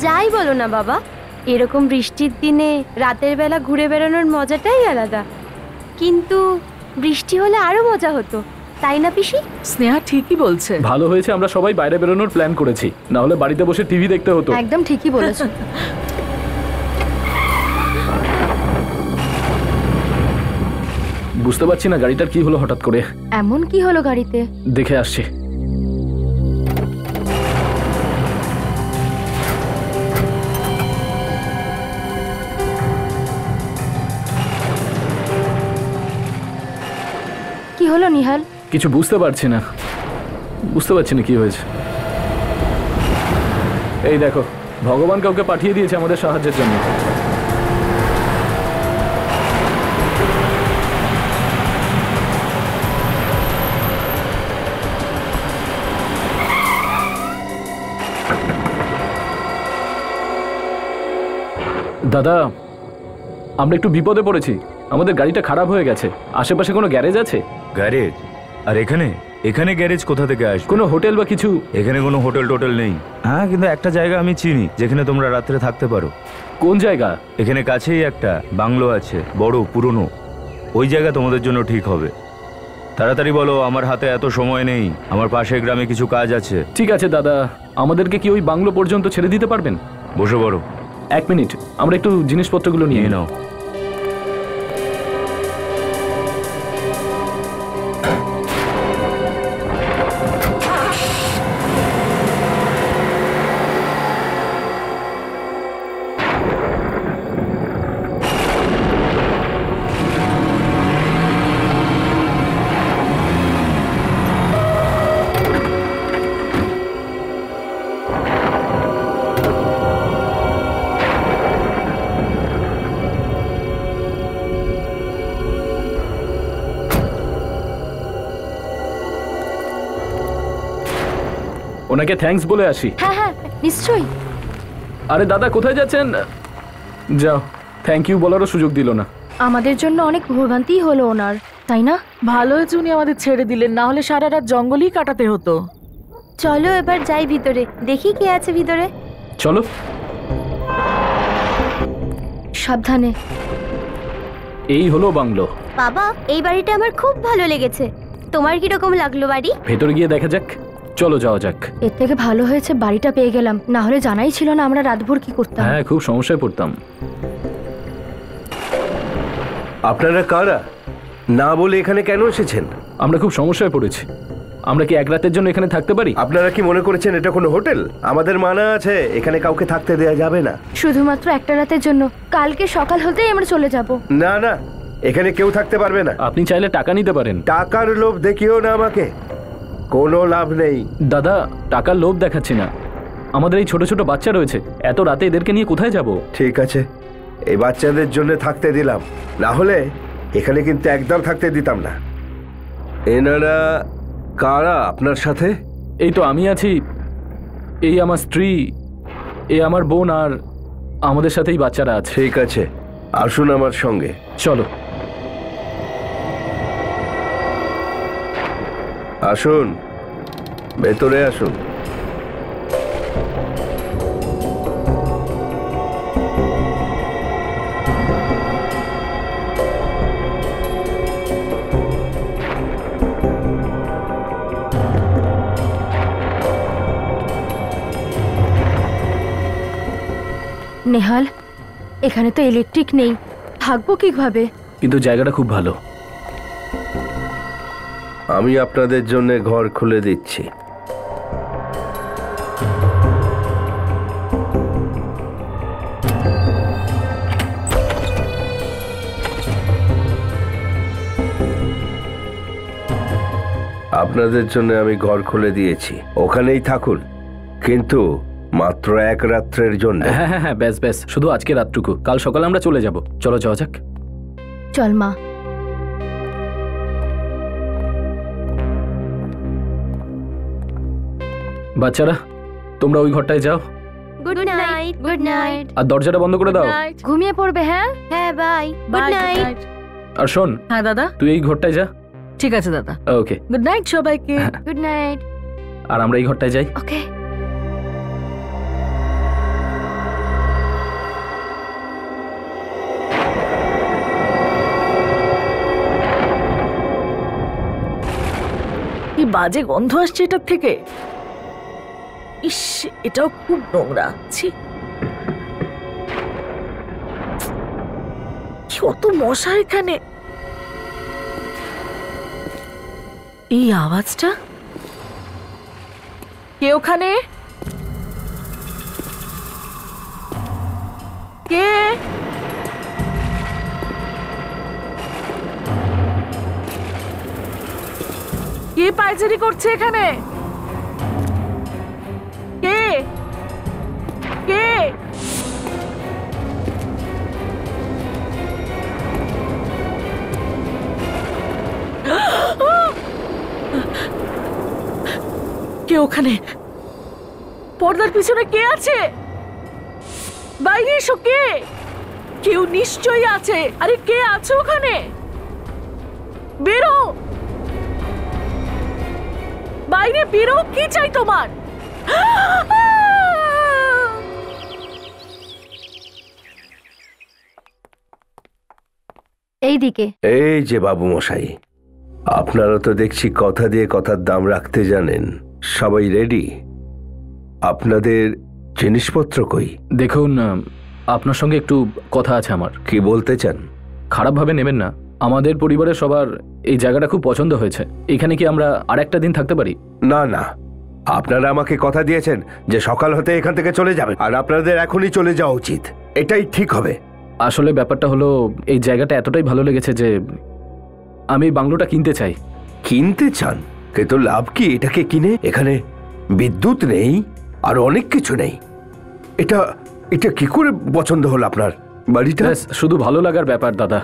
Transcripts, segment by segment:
যাই বলো না বাবা, এরকম বৃষ্টির দিনে রাতের বেলা ঘুরে বেড়ানোর মজাটাই আলাদা। কিন্তু বৃষ্টি হলে আরো মজা হতো, তাই না পিসি? স্নেহা ঠিকই বলছে। ভালো হয়েছে আমরা সবাই বাইরে বেরোনোর প্ল্যান করেছি, না হলে বাড়িতে বসে টিভি দেখতে হতো। একদম ঠিকই বলেছো। বুঝতে পারছি না গাড়িটার কি হলো হঠাৎ করে। এমন কি হলো গাড়িতে? দেখে আসছি। কি হলো নিহাল? কিছু বুঝতে পারছি না কি হয়েছে। এই দেখো, ভগবান কাউকে পাঠিয়ে দিয়েছে আমাদের সাহায্যের জন্য। দাদা, আমরা একটু বিপদে পড়েছি। আমাদের গাড়িটা খারাপ হয়ে গেছে। আশেপাশে কোনো গ্যারেজ আছে? গ্যারেজ? আর এখানে এখানে গ্যারেজ কোথা থেকে আসবে? কোনো হোটেল বা কিছু? এখানে কোনো হোটেল টোটেল নেই। হ্যাঁ, কিন্তু একটা জায়গা আমি চিনি যেখানে তোমরা রাত্রে থাকতে পারো। কোন জায়গা? এখানে কাছেই একটা বাংলো আছে, বড় পুরনো। ওই জায়গা তোমাদের জন্য ঠিক হবে। তাড়াতাড়ি বলো, আমার হাতে এত সময় নেই, আমার পাশের গ্রামে কিছু কাজ আছে। ঠিক আছে দাদা, আমাদেরকে কি ওই বাংলো পর্যন্ত ছেড়ে দিতে পারবেন? বসে পড়ো। 1 মিনিট, আমরা একটু জিনিসপত্রগুলো নিয়ে নাও। ওনাকে থ্যাঙ্কস বলে আসি। হ্যাঁ হ্যাঁ নিশ্চয়ই। আরে দাদা, কোথায় যাচ্ছেন? যাও, থ্যাংক ইউ বলারও সুযোগ দিল না। আমাদের জন্য অনেক ভোগান্তি হলো ওনার, তাই না? ভালো হয়েছে উনি আমাদের ছেড়ে দিলেন, না হলে সারা রাত জঙ্গলেই কাটাতে হতো। চলো এবার যাই ভিতরে, দেখি কে আছে ভিতরে। চলো। সাবধানে। এই হলো বাংলো। বাবা, এই বাড়িটা আমার খুব ভালো লেগেছে। তোমার কিরকম লাগলো বাড়ি? ভেতরে গিয়ে দেখা যাক। চলো যাওয়া যাক। এর থেকে ভালো হয়েছে বাড়িটা পেয়ে গেলাম, না হলে জানাই ছিল না আমরা রাতভর কি করতাম। হ্যাঁ, খুব সমস্যায় পড়তাম। আপনারা কারা? না বলে এখানে কেন এসেছেন? আমরা খুব সমস্যায় পড়েছি। আমরা কি এক রাতের জন্য এখানে থাকতে পারি? আপনারা কি মনে করেছেন এটা কোনো হোটেল? আমাদের মানা আছে, এখানে কাউকে থাকতে দেয়া যাবে না। শুধুমাত্র একটা রাতের জন্য, কালকে সকাল হতেই আমরা চলে যাব। না না, এখানে কেউ থাকতে পারবে না। আপনি চাইলে টাকা নিতে পারেন। টাকার লোভ দেখিও না আমাকে, কোনো লাভ নেই। দাদা, টাকার লোভ দেখাচ্ছি না। আমাদের এই ছোট ছোট বাচ্চা রয়েছে, এত রাতে এদেরকে নিয়ে কোথায় যাব? ঠিক আছে, এই বাচ্চাদের জন্য থাকতে দিলাম, না হলে এখানে কিন্তু একদম থাকতে দিতাম না। এনারা কারা আপনার সাথে? এই তো আমি আছি, এই আমার স্ত্রী, এই আমার বোন, আর আমাদের সাথেই বাচ্চারা আছে। ঠিক আছে, আসুন আমার সঙ্গে। চলো। আসুন, ভেতরে আসুন। নেহাল, এখানে তো ইলেকট্রিক নেই, থাকবো কিভাবে? কিন্তু জায়গাটা খুব ভালো। আমি আপনাদের জন্য ঘর খুলে দিচ্ছি। আপনাদের জন্য আমি ঘর খুলে দিয়েছি, ওখানেই থাকুন, কিন্তু মাত্র 1 রাত্রের জন্য। হ্যাঁ হ্যাঁ হ্যাঁ, ব্যাস ব্যাস, শুধু আজকে রাতটুকু, কাল সকালে আমরা চলে যাব। চলো যাওয়া যাক। চল মা। বাচ্চারা, তোমরা ওই ঘরটায় যাও। Good night. Good night. আর দরজাটা বন্ধ করে দাও। ঘুমিয়ে পড়বে। হ্যাঁ হ্যাঁ, বাই। Good night. আর শোন, হ্যাঁ দাদা। তুই এই ঘরটায় যা। ঠিক আছে দাদা। ওকে, গুড নাইট সবাইকে। Good night. আর আমরা এই ঘরটায় যাই। ওকে। বাজে গন্ধ আসছে এটার থেকে। ইস, এটাও খুব নোংরা। ছি, কত মশা এখানে। এই আওয়াজটা, কে ওখানে? কে? কে পায়চারি করছে এখানে? কে? কে? কে ওখানে? পর্দার পিছনে কে আছে? বাইরে এসো। কে? কেউ নিশ্চয়ই আছে। আরে কে আছে ওখানে? বেরো, বাইরে বেরো। কি চাই তোমার? এইদিকে। এই যে বাবু মশাই, আপনারা তো দেখছি কথা দিয়ে কথার দাম রাখতে জানেন। সবাই রেডি? আপনাদের জিনিসপত্র কই? দেখুন, আপনার সঙ্গে একটু কথা আছে আমার। কি বলতে চান? খারাপভাবে নেবেন না, আমাদের পরিবারের সবার এই জায়গাটা খুব পছন্দ হয়েছে। এখানে কি আমরা আর একটা দিন থাকতে পারি? না না, আপনারা আমাকে কথা দিয়েছেন যে সকাল হতে এখান থেকে চলে যাবেন, আর আপনাদের এখনই চলে যাওয়া উচিত। এটাই ঠিক হবে। আসলে ব্যাপারটা হলো, এই জায়গাটা এতটাই ভালো লেগেছে যে আমি বাংলোটা কিনতে চাই। কিনতে চান? কিন্তু লাভ কি এটাকে কিনে? এখানে বিদ্যুৎ নেই, আর অনেক কিছু নেই। এটা এটা কি করে পছন্দ হলো আপনার বাড়িটা? ব্যাস, শুধু ভালো লাগার ব্যাপার দাদা।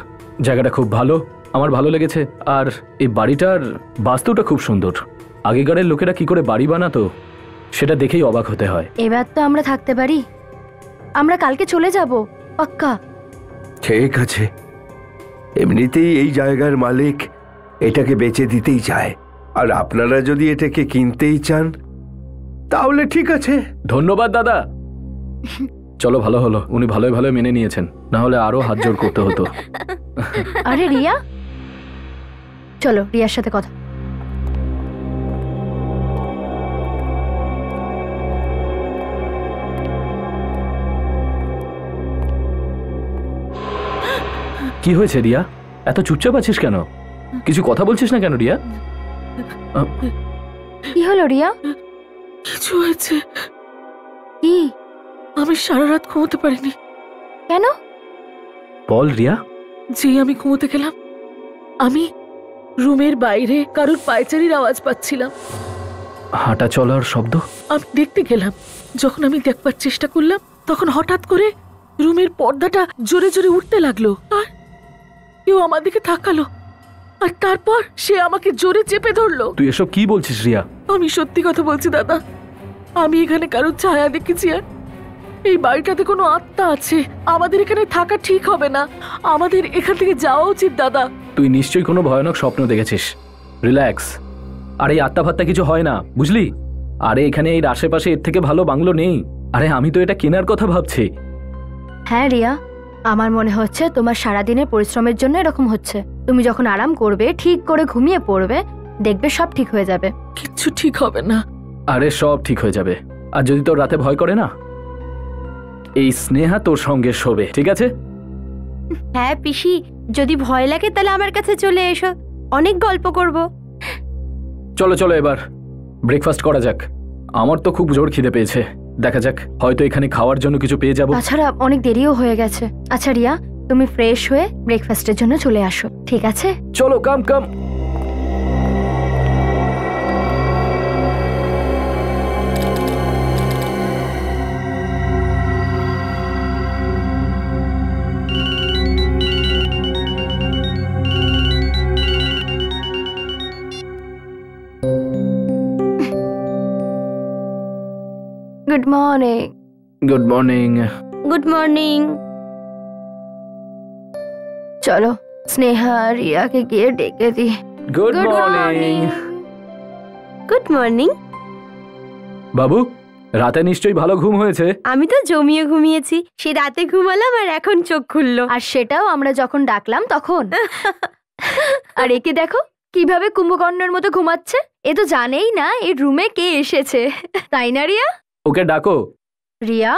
জায়গাটা খুব ভালো, আমার ভালো লেগেছে। আর এই বাড়িটার বাস্তুটা খুব সুন্দর। আগেকারের লোকেরা কি করে বাড়ি বানাতো সেটা দেখেই অবাক হতে হয়। এবার তো আমরা থাকতে পারি। আমরা কালকে চলে যাব, পাক্কা। ঠিক আছে, এমনিতেই এই জায়গার মালিক এটাকে বেচে দিতেই চায়, আর আপনারা যদি এটাকে কিনতেই চান তাহলে ঠিক আছে। ধন্যবাদ দাদা। চলো, ভালো হলো উনি ভালোই ভালোই মেনে নিয়েছেন, না হলে আরো হাত জোড় করতে হতো। আরে রিয়া, চলো রিয়ার সাথে কথা। কি হয়েছে রিয়া? এত চুপচাপ আছিস কেন? কিছু কথা বলছিস না কেন রিয়া? কি হলো রিয়া? কিছু হয়েছে। কি? আমি সারা রাত ঘুমোতে পারিনি। কেন? বল রিয়া। যে আমি ঘুমোতে গেলাম, আমি রুমের বাইরে কারোর পায়চারির আওয়াজ পাচ্ছিলাম। হাঁটা চলার শব্দ? আমি দেখতে গেলাম। যখন আমি দেখবার চেষ্টা করলাম, তখন হঠাৎ করে রুমের পর্দাটা জোরে জোরে উঠতে লাগলো, আর কেউ আমার দিকে তাকালো, আর তারপর সে আমাকে জোরে চেপে ধরলো। তুই এসব কি বলছিস রিয়া? আমি সত্যি কথা বলছি দাদা। আমি এখানে কারোর ছায়া দেখেছি, আর এই বাড়িটাতে কোনো আত্মা আছে। আমাদের এখানে থাকা ঠিক হবে না, আমাদের এখান থেকে যাওয়া উচিত দাদা। তুই নিশ্চয়ই কোনো ভয়ানক স্বপ্ন দেখেছিস। রিল্যাক্স। আর এই আত্মা ফাত্তা কিছু হয় না, বুঝলি? আরে এখানে এর আশেপাশে এর থেকে ভালো বাংলো নেই। আরে আমি তো এটা কেনার কথা ভাবছি। হ্যাঁ রিয়া, আমার মনে হচ্ছে তোমার সারাদিনের পরিশ্রমের জন্য এরকম হচ্ছে। তুমি যখন আরাম করবে, ঠিক করে ঘুমিয়ে পড়বে, দেখবে সব ঠিক হয়ে যাবে। কিচ্ছু ঠিক হবে না। আরে সব ঠিক হয়ে যাবে। আর যদি তোর রাতে ভয় করে না, এই স্নেহা তোর সঙ্গে শোবে, ঠিক আছে? হ্যাঁ পিসি, যদি ভয় লাগে তাহলে আমার কাছে চলে এসো, অনেক গল্প করব। চলো চলো, এবার ব্রেকফাস্ট করা যাক। আমার তো খুব জোর খিদে পেয়েছে। দেখা যাক, হয়তো এখানে খাওয়ার জন্য কিছু পেয়ে যাবো। তাছাড়া অনেক দেরিও হয়ে গেছে। আচ্ছা রিয়া, তুমি ফ্রেশ হয়ে ব্রেকফাস্টের জন্য চলে আসো, ঠিক আছে? চলো, কাম কাম। Good morning. Good morning. Good morning. চলো স্নেহা রিয়াকে গিয়ে ডেকে দি। Good Good morning. morning. Good morning. বাবু, রাতে নিশ্চয়ই ভালো ঘুম হয়েছে। আমি তো জমিয়ে ঘুমিয়েছি, সে রাতে ঘুমালাম আর এখন চোখ খুললো। আর সেটাও আমরা যখন ডাকলাম তখন। আর একে দেখো, কিভাবে কুম্ভকর্ণের মতো ঘুমাচ্ছে? এ তো জানেই না এই রুমে কে এসেছে, তাই না রিয়া? ওকে ডাকো। রিয়া,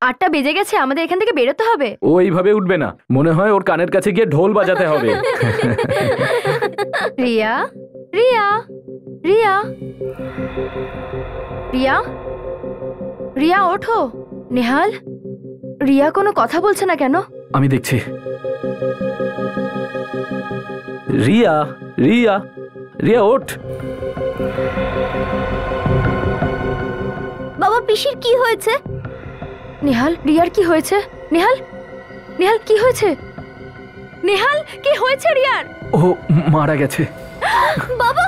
8টা বেজে গেছে, আমাদের এখান থেকে বেরোতে হবে। ও এইভাবে উঠবে না, মনে হয় ওর কানের কাছে গিয়ে ঢোল বাজাতে হবে। রিয়া, রিয়া, রিয়া, রিয়া, রিয়া ওঠো। নেহাল, রিয়া কোনো কথা বলছে না কেন? আমি দেখছি। রিয়া, রিয়া, রিয়া ওঠ। বাবা, পিসির কি হয়েছে? নেহাল, রিয়ার কি হয়েছে? নেহাল, নেহাল কি হয়েছে? নেহাল, কি হয়েছে রিয়ার? ও মারা গেছে। বাবা,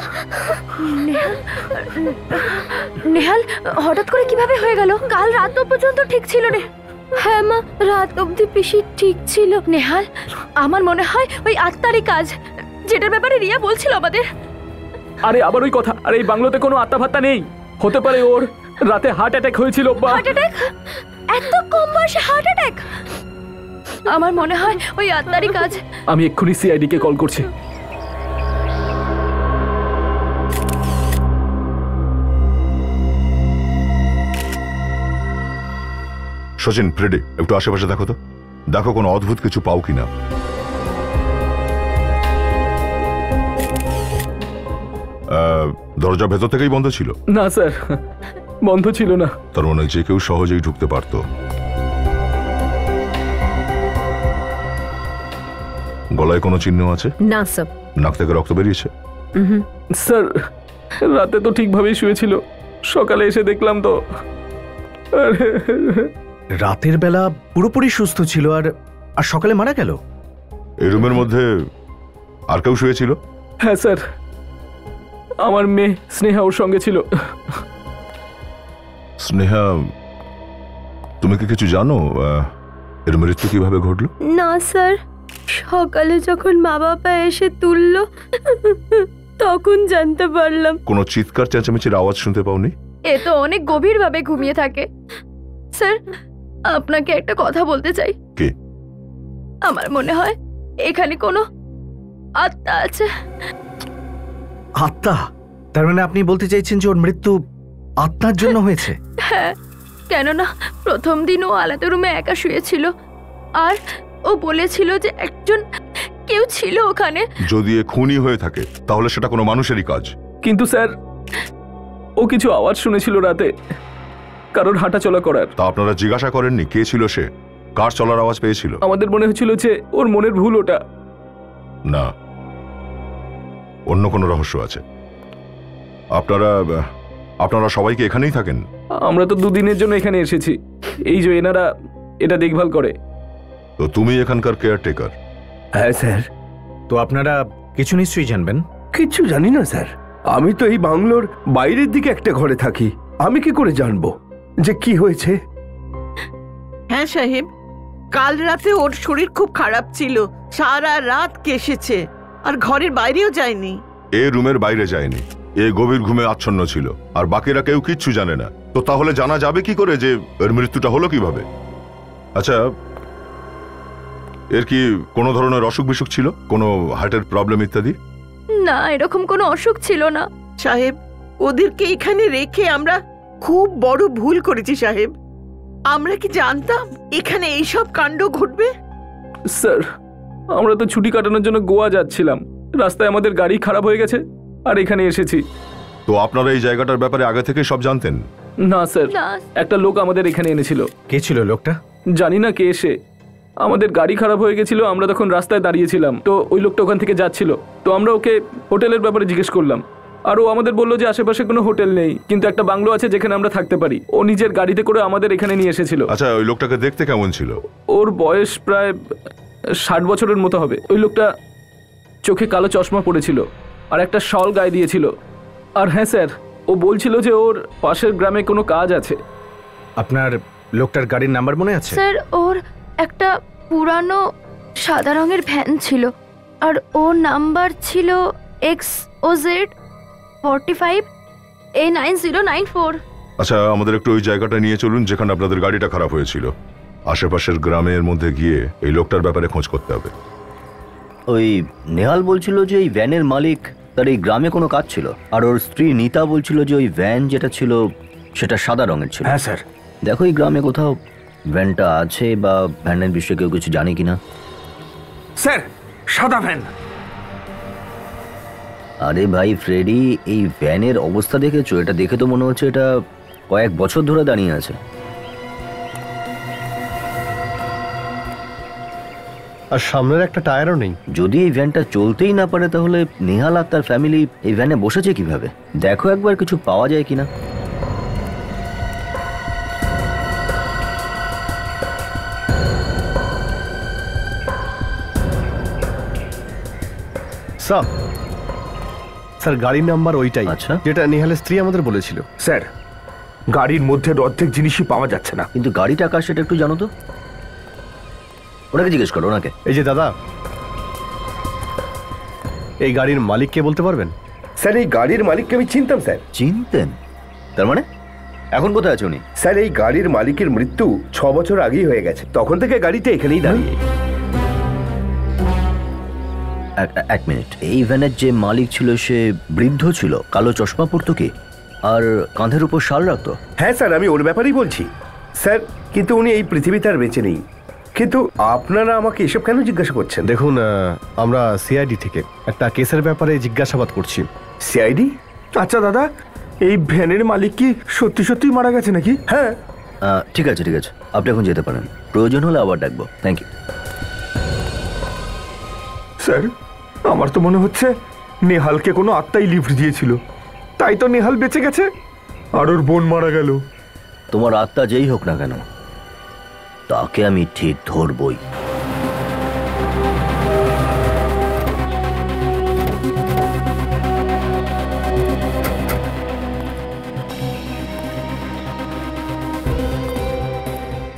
নেহাল, নেহাল হঠাৎ করে কিভাবে হয়ে গেল? কাল রাত পর্যন্ত ঠিক ছিল না। হ্যাঁ মা, রাত অবধি পিসি ঠিক ছিল। নেহাল, আমার মনে হয় ওই আত্মারই কাজ, যেটার ব্যাপারে রিয়া বলছিল আমাদের। আরে আবার ওই কথা। আরে এই বাংলোতে কোনো আত্মা ফাত্তা নেই। হতে পারে ওর রাতে হার্ট অ্যাটাক হয়েছিল। Heart attack? এত কম বয়সে হার্ট অ্যাটাক? আমার মনে হয় ওই আত্মারই কাজ। আমি এক্ষুনি সিআইডি কে কল করছি। সচিন, ফ্রেডি, একটু আশেপাশে দেখো তো, দেখো কোনো অদ্ভুত কিছু পাও কিনা। দরজা ভেতর থেকেই বন্ধ ছিল? না স্যার, বন্ধ ছিল না। তার মানে যে কেউ সহজেই ঢুকতে পারতো। গলায় কোনো চিহ্ন আছে? না স্যার। নাক থেকে রক্ত বেরিয়েছে? স্যার, রাতে তো ঠিকভাবেই শুয়েছিল, সকালে এসে দেখলাম তো। রাতের বেলা পুরোপুরি সুস্থ ছিল আর আর সকালে মারা গেল? এই রুমের মধ্যে আর কেউ শুয়েছিল? হ্যাঁ স্যার, আমার মেয়ে স্নেহা ওর সঙ্গে ছিল। স্নেহা, তুমি কি কিছু জানো এর মৃত্যু কিভাবে ঘটলো? না স্যার, সকালে যখন মা বাবা এসে তুললো তখন জানতে পারলাম। কোনো চিৎকার চেঁচামেচির আওয়াজ শুনতে পাওনি? এ তো অনেক গভীরভাবে ঘুমিয়ে থাকে। স্যার, আপনাকে একটা কথা বলতে চাই। কি? আমার মনে হয় এখানে কোনো আত্মা আছে। আত্মা? তার মানে আপনি বলতে চাইছেন যে ওর মৃত্যু আত্মার জন্য হয়েছে? হ্যাঁ, কেননা প্রথম দিন ও আলাদা রুমে একা শুয়েছিল আর ও বলেছিল যে একজন কেউ ছিল ওখানে। যদি এ খুনি হয়ে থাকে তাহলে সেটা কোনো মানুষেরই কাজ। কিন্তু স্যার, ও কিছু আওয়াজ শুনেছিল রাতে, কারণ হাঁটা চলা করার। তা আপনারা জিজ্ঞাসা করেননি কে ছিল সে, কার চলার আওয়াজ পেয়েছিল? আমাদের মনে হচ্ছিল যে ওর মনের ভুল ওটা। না, অন্য কোনো রহস্য আছে। আপনারা সবাইকে এখানেই থাকেন? আমরা তো 2 দিনের জন্য এখানে এসেছি। এই যে এনারা এটা দেখভাল করে। তো তুমি এখানকার কেয়ারটেকার? হ্যাঁ স্যার। তো আপনারা কিছু নিশ্চয়ই জানবেন। কিচ্ছু জানি না স্যার, আমি তো এই বাংলোর বাইরের দিকে একটা ঘরে থাকি। আমি কি করে জানবো যে কি হয়েছে? হ্যাঁ সাহেব, কাল রাতে ওর শরীর খুব খারাপ ছিল, সারা রাত কেশেছে আর ঘরের বাইরেও যায়নি। এ রুমের বাইরে যায়নি, এ গভীর ঘুমে আচ্ছন্ন ছিল, আর বাকিরা কেউ কিচ্ছু জানে না। তো তাহলে জানা যাবে কি করে যে এর মৃত্যুটা হলো কিভাবে? আচ্ছা, এর কি কোনো ধরনের অসুখ বিসুখ ছিল, কোনো হার্টের প্রবলেম ইত্যাদি? না, এরকম কোনো অসুখ ছিল না। সাহেব, ওদেরকে এখানে রেখে আমরা খুব বড় ভুল করেছি সাহেব। আমরা কি জানতাম এখানে এইসব কাণ্ড ঘটবে? স্যার, আমরা তো ছুটি কাটানোর জন্য গোয়া যাচ্ছিলাম, রাস্তায় আমাদের গাড়ি খারাপ হয়ে গেছে আর এখানে এসেছি। তো আপনারা এই জায়গাটার ব্যাপারে আগে থেকে সব জানতেন? না স্যার, না। একটা লোক আমাদের এখানে এনেছিল। কে ছিল লোকটা? জানি না কে এসে। আমাদের গাড়ি খারাপ হয়ে গেছিল, আমরা তখন রাস্তায় দাঁড়িয়েছিলাম, তো ওই লোকটা ওখান থেকে যাচ্ছিল। তো আমরা ওকে হোটেলের ব্যাপারে জিজ্ঞেস করলাম, আর ও আমাদের বললো যে আশেপাশে কোনো হোটেল নেই, কিন্তু একটা বাংলো আছে যেখানে আমরা থাকতে পারি। ও নিজের গাড়িতে করে আমাদের এখানে নিয়ে এসেছিল। আচ্ছা, ওই লোকটাকে দেখতে কেমন ছিল? ওর বয়স প্রায় 60 বছরের মতো হবে। ওই লোকটা চোখে কালো চশমা পড়েছিল আর একটা শল গায়ে দিয়েছিল। আর হ্যাঁ স্যার, ও বলছিল যে ওর পাশের গ্রামে কোনো কাজ আছে। আপনার লোকটার গাড়ির নাম্বার মনে আছে? স্যার, ওর একটা পুরানো সাদা রঙের ভ্যান ছিল আর ওর নাম্বার ছিল XOZ45 A9094। আচ্ছা, আমাদের একটু ওই জায়গাটা নিয়ে চলুন যেখানে আপনাদের গাড়িটা খারাপ হয়েছিল। আশেপাশের গ্রামের মধ্যে গিয়ে এই লোকটার ব্যাপারে খোঁজ করতে হবে। ওই নেহাল বলছিল যে এই ভ্যানের মালিক তার এই গ্রামে কোনো কাজ ছিল, আর ওর স্ত্রী নিতা বলছিল যে ওই ভ্যান যেটা ছিল সেটা সাদা রঙের ছিল। হ্যাঁ স্যার। দেখো এই গ্রামে কোথাও ভ্যানটা আছে বা ভ্যানের বিষয়ে কেউ কিছু জানে কিনা। স্যার সাদা ভ্যান। আরে ভাই ফ্রেডি, এই ভ্যানের অবস্থা দেখেছো? এটা দেখে তো মনে হচ্ছে এটা কয়েক বছর ধরে দাঁড়িয়ে আছে। আর সামনের একটা টায়ারও নেই। যদি এই ভ্যানটা চলতেই না পারে তাহলে নেহাল আর তার ফ্যামিলি এই ভ্যানে বসেছে কিভাবে? দেখো একবার কিছু পাওয়া যায় কিনা। স্যার গাড়ির নাম্বার ওইটাই, আচ্ছা। যেটা নেহালের স্ত্রী আমাদের বলেছিল। স্যার গাড়ির মধ্যে অর্ধেক জিনিসই পাওয়া যাচ্ছে না। কিন্তু গাড়িটা কার সেটা একটু জানো তো? ওনাকে জিজ্ঞেস করো, ওনাকে। এই যে দাদা, এই গাড়ির মালিককে বলতে পারবেন? স্যার এই গাড়ির মালিককে আমি চিনতাম স্যার। চিনতেন? তার মানে এখন কোথায় আছে উনি? স্যার এই গাড়ির মালিকের মৃত্যু 6 বছর আগেই হয়ে গেছে, তখন থেকে গাড়িটা এখানেই দাঁড়িয়ে। এক মিনিট, এই ভ্যানের যে মালিক ছিল সে বৃদ্ধ ছিল, কালো চশমা পরতো কি, আর কাঁধের উপর শাল রাখতো? হ্যাঁ স্যার, আমি ওর ব্যাপারেই বলছি স্যার, কিন্তু উনি এই পৃথিবীতে আর বেঁচে নেই। কিন্তু আপনারা আমাকে এসব কেন জিজ্ঞাসা করছেন? দেখুন, আমরা সিআইডি থেকে একটা কেসের ব্যাপারে জিজ্ঞাসাবাদ করছি। সিআইডি? আচ্ছা দাদা, এই ভ্যানের মালিক কি সত্যি সত্যি মারা গেছে নাকি? হ্যাঁ। ঠিক আছে ঠিক আছে, আপনি এখন যেতে পারেন, প্রয়োজন হলে আবার ডাকবো। Thank you. স্যার আমার তো মনে হচ্ছে নেহালকে কোনো আত্মাই লিফট দিয়েছিল, তাই তো নেহাল বেঁচে গেছে আর ওর বোন মারা গেল। তোমার আত্মা যেই হোক না কেন, তাকে আমি ঠিক ধরবই।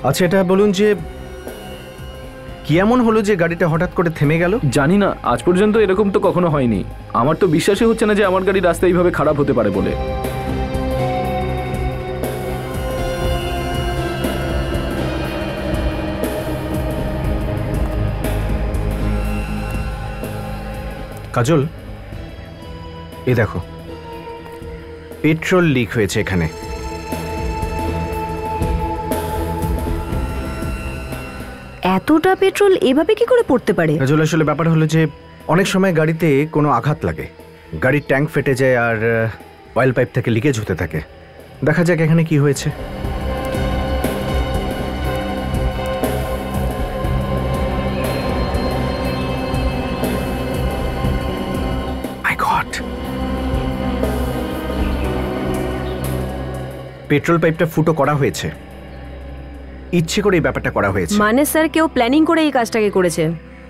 আচ্ছা এটা বলুন যে কি এমন হলো যে গাড়িটা হঠাৎ করে থেমে গেল? জানি না, আজ পর্যন্ত এরকম তো কখনো হয়নি। আমার তো বিশ্বাসই হচ্ছে না যে আমার গাড়ি রাস্তায় এইভাবে খারাপ হতে পারে বলে। কাজল, এই দেখো, পেট্রোল লিক হয়েছে এখানে। এতটা পেট্রোল এভাবে কি করে পড়তে পারে? কাজল আসলে ব্যাপার হলো যে অনেক সময় গাড়িতে কোনো আঘাত লাগে, গাড়ির ট্যাঙ্ক ফেটে যায় আর অয়েল পাইপ থেকে লিকেজ হতে থাকে। দেখা যাক এখানে কি হয়েছে। মাই গড, পেট্রোল পাইপটা ফুটো করা হয়েছে, ইচ্ছে করে এই ব্যাপারটা করা হয়েছে। মানে স্যার কেউ প্ল্যানিং করে এই কাজটাকে করেছে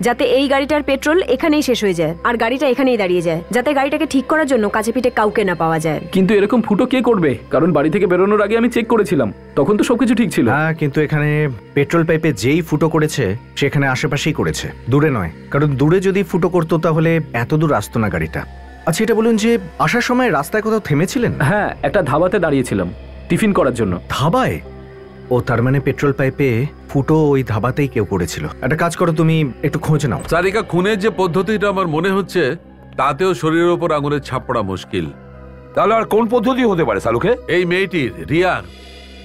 যাতে এই গাড়িটার পেট্রোল এখানেই শেষ হয়ে যায় আর গাড়িটা এখানেই দাঁড়িয়ে যায়, যাতে গাড়িটাকে ঠিক করার জন্য কাছে পিঠে কাউকে না পাওয়া যায়। কিন্তু এরকম ফুটো কে করবে? কারণ বাড়ি থেকে বেরোনোর আগে আমি চেক করেছিলাম, তখন তো সবকিছু ঠিক ছিল। হ্যাঁ, কিন্তু এখানে পেট্রোল পাইপে যেই ফুটো করেছে সেখানে আশেপাশেই করেছে, দূরে নয়। কারণ দূরে যদি ফুটো করতো তাহলে এত দূর আসতো না গাড়িটা। আচ্ছা এটা বলুন যে আসার সময় রাস্তায় কোথাও থেমেছিলেন? হ্যাঁ, একটা ধাবাতে দাঁড়িয়েছিলাম টিফিন করার জন্য। ধাবায়? ও তার মানে পেট্রোল পাইপে ফুটো ওই ধাবাতেই কেউ করেছিল। একটা কাজ করো, তুমি একটু খোঁজ নাও। সারিকা, খুনের যে পদ্ধতিটা আমার মনে হচ্ছে তাতেও শরীরের উপর আঙুলের ছাপ পড়া মুশকিল। তাহলে আর কোন পদ্ধতি হতে পারে সালুকে? এই মেয়েটির রিয়ার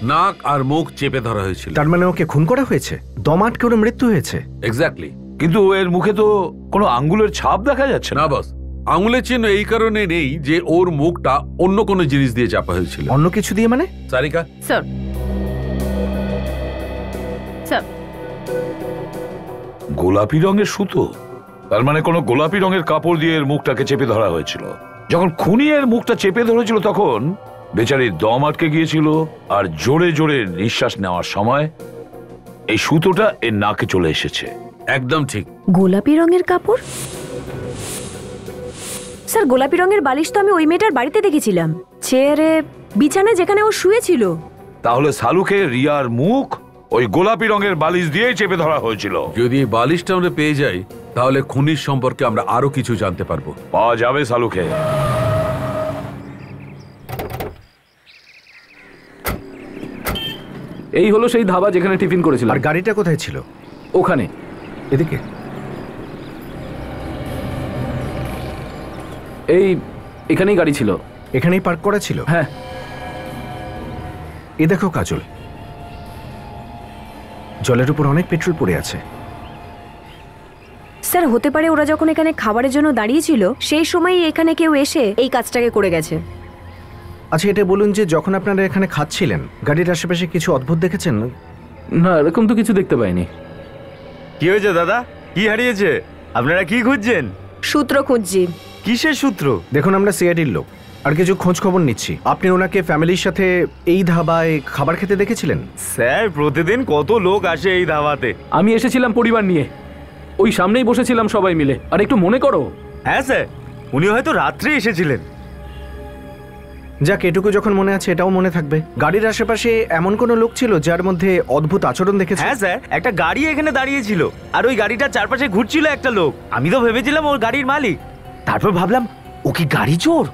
নাক আর মুখ চেপে ধরা হয়েছিল। তার মানে ওকে খুন করা হয়েছে, দম আটকে ওর মৃত্যু হয়েছে। এক্স্যাক্টলি। কিন্তু এর মুখে তো কোনো আঙ্গুলের ছাপ দেখা যাচ্ছে না বস। আঙুলের চিহ্ন এই কারণে নেই যে ওর মুখটা অন্য কোনো জিনিস দিয়ে চাপা হয়েছিল। অন্য কিছু দিয়ে মানে? সারিকা স্যার, স্যার গোলাপি রঙের সুতো, তার মানে কোনো গোলাপি রঙের কাপড় দিয়ে এর মুখটাকে চেপে ধরা হয়েছিল। যখন খুনি এর মুখটা চেপে ধরেছিল তখন বেচারির দম আটকে গিয়েছিল, আর জোরে জোরে নিঃশ্বাস নেওয়ার সময় এই সুতোটা এর নাকে চলে এসেছে। একদম ঠিক। গোলাপি রঙের কাপড়? স্যার গোলাপি রঙের বালিশ তো আমি ওই মেয়েটার বাড়িতে দেখেছিলাম, চেয়ারে, বিছানায়, যেখানে ও শুয়েছিল। তাহলে সালুকে রিয়ার মুখ ওই গোলাপি রঙের বালিশ দিয়েই চেপে ধরা হয়েছিল। যদি এই বালিশটা আমরা পেয়ে যাই তাহলে খুনির সম্পর্কে আমরা আরো কিছু জানতে পারবো। পাওয়া যাবে সালুকে। এই হলো সেই ধাবা যেখানে টিফিন করেছিলাম। আর গাড়িটা কোথায় ছিল? ওখানে। এদিকে। এই এখানেই গাড়ি ছিল। এখানেই পার্ক করা ছিল? হ্যাঁ। এ দেখো কাজল, জলের উপর অনেক পেট্রোল পড়ে আছে। স্যার হতে পারে ওরা যখন এখানে খাবারের জন্য দাঁড়িয়েছিল সেই সময়ই এখানে কেউ এসে এই কাজটাকে করে গেছে। আচ্ছা এটা বলুন যে যখন আপনারা এখানে খাচ্ছিলেন গাড়ির আশেপাশে কিছু অদ্ভুত দেখেছেন? না, এরকম তো কিছু দেখতে পাইনি। কি হয়েছে দাদা? কি হারিয়েছে? আপনারা কি খুঁজছেন? সূত্র খুঁজছি। কিসের সূত্র? দেখুন আমরা সিআইডির লোক, আর কিছু খোঁজ খবর নিচ্ছি। আপনি ওনাকে ফ্যামিলির সাথে এই ধাবায় খাবার খেতে দেখেছিলেন? স্যার প্রতিদিন কত লোক আসে এই ধাবাতে। আমি এসেছিলাম পরিবার নিয়ে, ওই সামনেই বসেছিলাম সবাই মিলে। আর একটু মনে করো। হ্যাঁ স্যার, উনি হয়তো রাত্রে এসেছিলেন। যাক, এটুকু যখন মনে আছে এটাও মনে থাকবে। গাড়ির আশেপাশে এমন কোনো লোক ছিল যার মধ্যে অদ্ভুত আচরণ দেখেছে? হ্যাঁ স্যার, একটা গাড়ি এখানে দাঁড়িয়েছিল আর ওই গাড়িটার চারপাশে ঘুরছিল একটা লোক। আমি তো ভেবেছিলাম ওর গাড়ির মালিক, তারপর ভাবলাম ও কি গাড়ি চোর।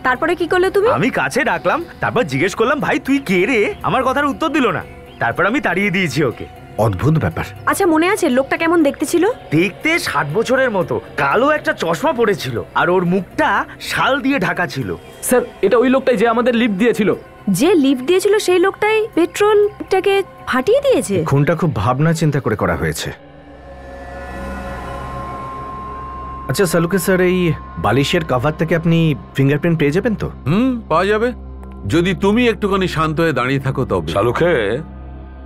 তারপরে কি করলে তুমি? আমি কাছে ডাকলাম, তারপর জিজ্ঞেস করলাম ভাই তুই কে রে? আমার কথার উত্তর দিল না, তারপর আমি তাড়িয়ে দিয়েছি ওকে। অদ্ভুত ব্যাপার। আচ্ছা মনে আছে লোকটা কেমন দেখতে ছিল? দেখতে 60 বছরের মতো, কালো একটা চশমা পড়েছিল আর ওর মুখটা শাল দিয়ে ঢাকা ছিল। স্যার এটা ওই লোকটাই যে আমাদের লিফট দিয়েছিল। যে লিফট দিয়েছিল সেই লোকটাই পেট্রোলটাকে ফাটিয়ে দিয়েছে? খুনটা খুব ভাবনা চিন্তা করে করা হয়েছে। আচ্ছা সালুকে স্যার, এই বালিশের কভার থেকে আপনি ফিঙ্গারপ্রিন্ট পেয়ে যাবেন তো? পাওয়া যাবে, যদি তুমি একটুখানি শান্ত হয়ে দাঁড়িয়ে থাকো তবে। শালুকে,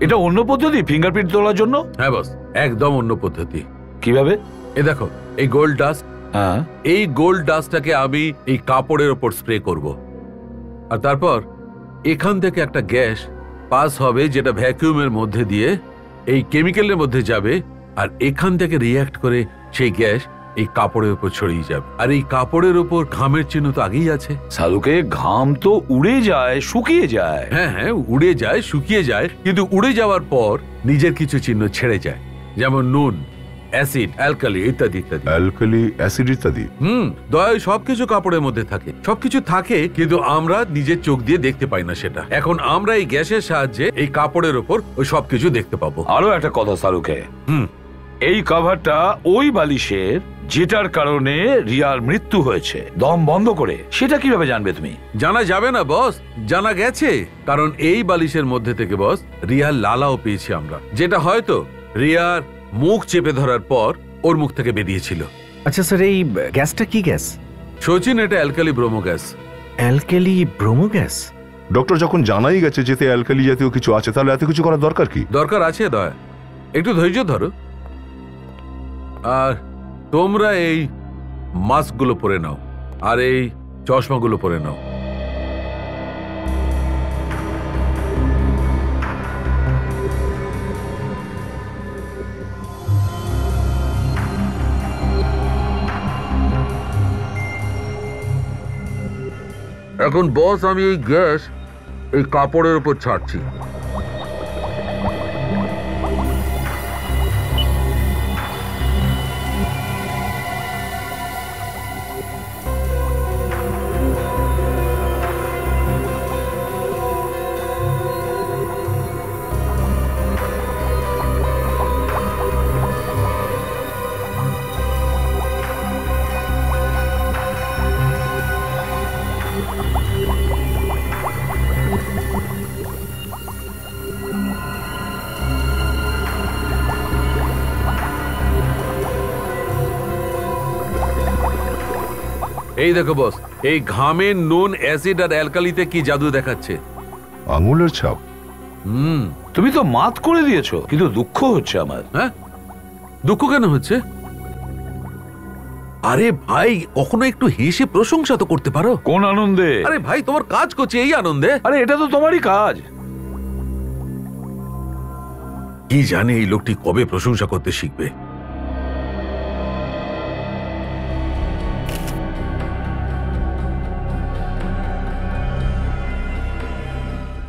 এটা অন্য পদ্ধতি ফিঙ্গারপ্রিন্ট তোলার জন্য? হ্যাঁ বস, একদম অন্য পদ্ধতি। কিভাবে? এ দেখো এই গোল্ড ডাস্ট, হ্যাঁ, এই গোল্ড ডাস্টটাকে আমি এই কাপড়ের ওপর স্প্রে করব, আর তারপর এখান থেকে একটা গ্যাস পাস হবে যেটা ভ্যাকুয়ামের মধ্যে দিয়ে এই কেমিক্যালের মধ্যে যাবে, আর এখান থেকে রিয়্যাক্ট করে সেই গ্যাস এই কাপড়ের উপর ছড়িয়ে যাবে। আর এই কাপড়ের উপর ঘামের চিহ্ন তো আগেই আছে। শালুকে, ঘাম তো উড়ে যায়, শুকিয়ে যায়। হ্যাঁ হ্যাঁ, উড়ে যায়, শুকিয়ে যায়, কিন্তু উড়ে যাওয়ার পর নিজের কিছু চিহ্ন ছেড়ে যায়, যেমন নুন, অ্যাসিড, অ্যালকালি ইত্যাদি ইত্যাদি। অ্যালকালি, অ্যাসিড ইত্যাদি। দয়ায় সবকিছু কাপড়ের মধ্যে থাকে, সবকিছু থাকে, কিন্তু আমরা নিজের চোখ দিয়ে দেখতে পাই না সেটা। এখন আমরা এই গ্যাসের সাহায্যে এই কাপড়ের ওপর ওই সবকিছু দেখতে পাবো। আরো একটা কথা শালুকে, এই কভারটা ওই বালিশের যেটার কারণে রিয়ার মৃত্যু হয়েছে দম বন্ধ করে, সেটা কিভাবে জানবে তুমি? জানা যাবে না বস, জানা গেছে, কারণ এই বালিশের মধ্যে থেকে বস রিয়ার লালাও পেয়েছি আমরা, যেটা হয়তো রিয়ার মুখ চেপে ধরার পর ওর মুখ থেকে বেরিয়েছিল। আচ্ছা স্যার, এই গ্যাসটা কি গ্যাস? সচিন, এটা alkali bromo gas. Alkali bromo gas? Doctor, যখন জানাই গেছে যেতে অ্যালকালি জাতীয় কিছু আছে, তাহলে এত কিছু করার দরকার কি? দরকার আছে দয়া, একটু ধৈর্য ধরো। আর তোমরা এই মাস্কগুলো পরে নাও আর এই চশমাগুলো পরে নাও। এখন বস, আমি এই গ্যাস এই কাপড়ের উপর ছাড়ছি। এই দেখো বস, এই ঘামে নুন, অ্যাসিড আর অ্যালকালিতে কি জাদু দেখাচ্ছে। আঙুলের ছাপ। তুমি তো মাত করে দিয়েছো, কিন্তু দুঃখ হচ্ছে আমার। হ্যাঁ, দুঃখ কেন হচ্ছে? আরে ভাই, কখনো একটু হেসে প্রশংসা তো করতে পারো। কোন আনন্দে? আরে ভাই, তোমার কাজ করছে এই আনন্দে। আরে এটা তো তোমারই কাজ। কি জানে এই লোকটি কবে প্রশংসা করতে শিখবে।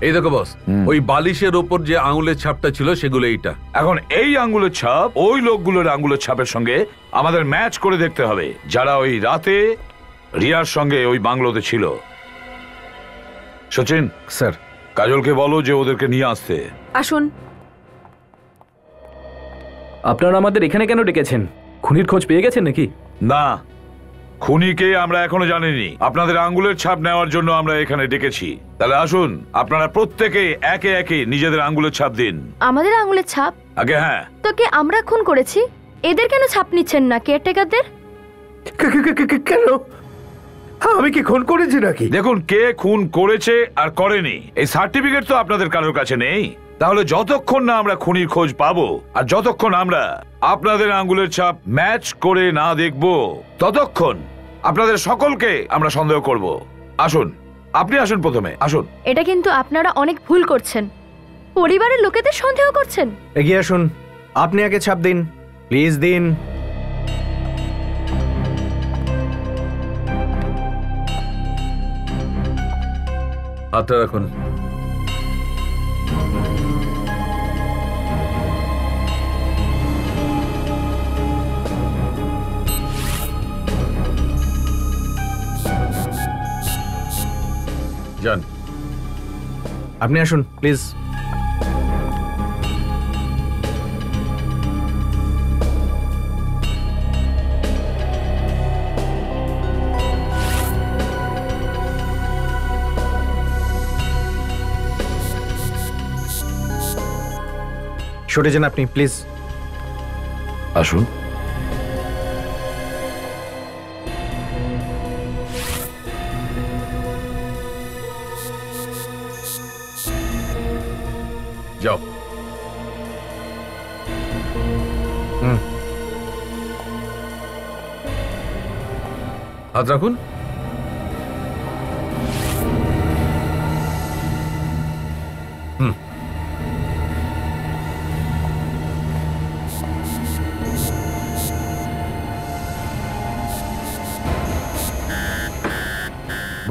এই দেখো বস, ওই বালিশের ওপর যে আঙুলের ছাপটা ছিল সেগুলো এইটা। এখন এই আঙ্গুলের ছাপ ওই লোকগুলোর আঙ্গুলের ছাপের সঙ্গে আমাদের ম্যাচ করে দেখতে হবে, যারা ওই রাতে রিয়ার সঙ্গে ওই বাংলোতে ছিল। সচিন স্যার, কাজলকে বলো যে ওদেরকে নিয়ে আসতে। আসুন। আপনারা আমাদের এখানে কেন ডেকেছেন? খুনির খোঁজ পেয়ে গেছেন নাকি? না, খুনিকে আমরা এখনো জানিনি। আপনাদের আঙ্গুলের ছাপ নেওয়ার জন্য আমরা এখানে ডেকেছি। তাহলে আসুন, আপনারা প্রত্যেকে একে একে নিজেদের আঙ্গুলের ছাপ দিন। আমাদের আঙুলের ছাপ? আগে হ্যাঁ। তো কে আমরা খুন করেছি? এদের কেন ছাপ নিচ্ছেন না, কেয়ারটেকারদের? কেন? আমি কি খুন করেছি নাকি? দেখুন, কে খুন করেছে আর করেনি এই সার্টিফিকেট তো আপনাদের কারোর কাছে নেই। তাহলে যতক্ষণ না আমরা খুনির খোঁজ পাবো আর যতক্ষণ আমরা আপনাদের আঙ্গুলের ছাপ ম্যাচ করে না দেখব, ততক্ষণ আপনাদের সকলকে আমরা সন্দেহ করব। আসুন, আপনি আসুন প্রথমে, আসুন। এটা কিন্তু আপনারা অনেক ভুল করছেন, পরিবারের লোকেদের সন্দেহ করছেন। এগিয়ে আসুন, আপনি আগে ছাপ দিন, প্লিজ দিন। হাতটা রাখুন। যান। আপনি আসুন প্লিজ। সরে যান আপনি প্লিজ। আসুন। যাও। হাত রাখুন।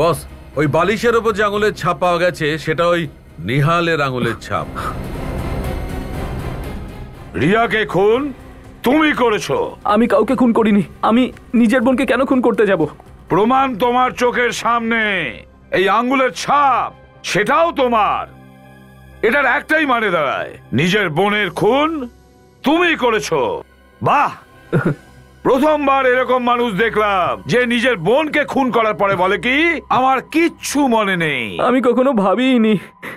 বস, ওই বালিশের ওপর যে আঙুলের ছাপ পাওয়া গেছে সেটা ওই নিহালের আঙুলের ছাপ। রিয়াকে খুন তুমি করেছো? আমি কাউকে খুন করিনি। আমি নিজের বোনকে কেন খুন করতে যাব? প্রমাণ তোমার চোখের সামনে। এই আঙ্গুলের ছাপ সেটাও তোমার। এটার একটাই মানে দাঁড়ায়, নিজের বোনের খুন তুমি করেছো। বাহ, প্রথমবার এরকম মানুষ দেখলাম যে নিজের বোনকে খুন করার পরে বলে কি আমার কিচ্ছু মনে নেই। আমি কখনো ভাবিনি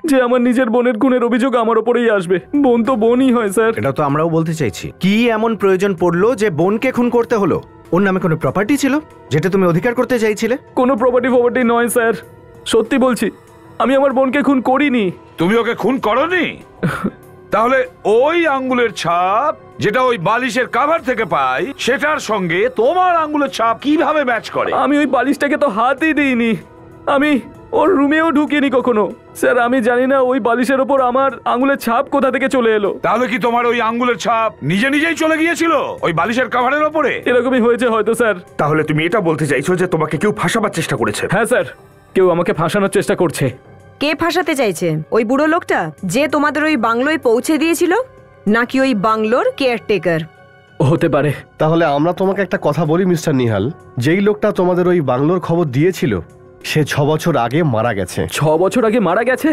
যে আমার নিজের বোনের খুনের অভিযোগ আমার ওপরেই আসবে। বোন তো বোনই হয় স্যার। এটা তো আমরাও বলতে চাইছি। কি এমন প্রয়োজন পড়লো যে বোনকে খুন করতে হলো? ওর নামে কোনো প্রপার্টি ছিল যেটা তুমি অধিকার করতে চাইছিলে? কোনো প্রপার্টি নয় স্যার, সত্যি বলছি আমি আমার বোনকে খুন করিনি। তুমি ওকে খুন করনি? তাহলে ওই আঙ্গুলের ছাপ যেটা ওই বালিশের কভার থেকে পাই সেটার সঙ্গে তোমার আঙ্গুলের ছাপ কিভাবে ম্যাচ করে? আমি ওই বালিশটাকে তো হাতই দিইনি, আমি ওর রুমেও ঢুকিনি কখনো। স্যার আমি জানি না ওই বালিশের ওপর আমার আঙ্গুলের ছাপ কোথা থেকে চলে এলো। তাহলে কি তোমার ওই আঙ্গুলের ছাপ নিজেই চলে গিয়েছিল ওই বালিশের কভারের ওপরে? এরকমই হয়েছে হয়তো স্যার। তাহলে তুমি এটা বলতে চাইছো যে তোমাকে কেউ ফাঁসাবার চেষ্টা করেছে? হ্যাঁ স্যার, কেউ আমাকে ফাঁসানোর চেষ্টা করছে। কে ফাঁসাতে চাইছে? ওই বুড়ো লোকটা যে তোমাদের ওই বাংলোয় পৌঁছে দিয়েছিল, নাকি ওই বাংলোর কেয়ারটেকার? হতে পারে। তাহলে আমরা তোমাকে একটা কথা বলি মিস্টার নিহাল, যেই লোকটা তোমাদের ওই বাংলোর খবর দিয়েছিল সে 6 বছর আগে মারা গেছে। 6 বছর আগে মারা গেছে?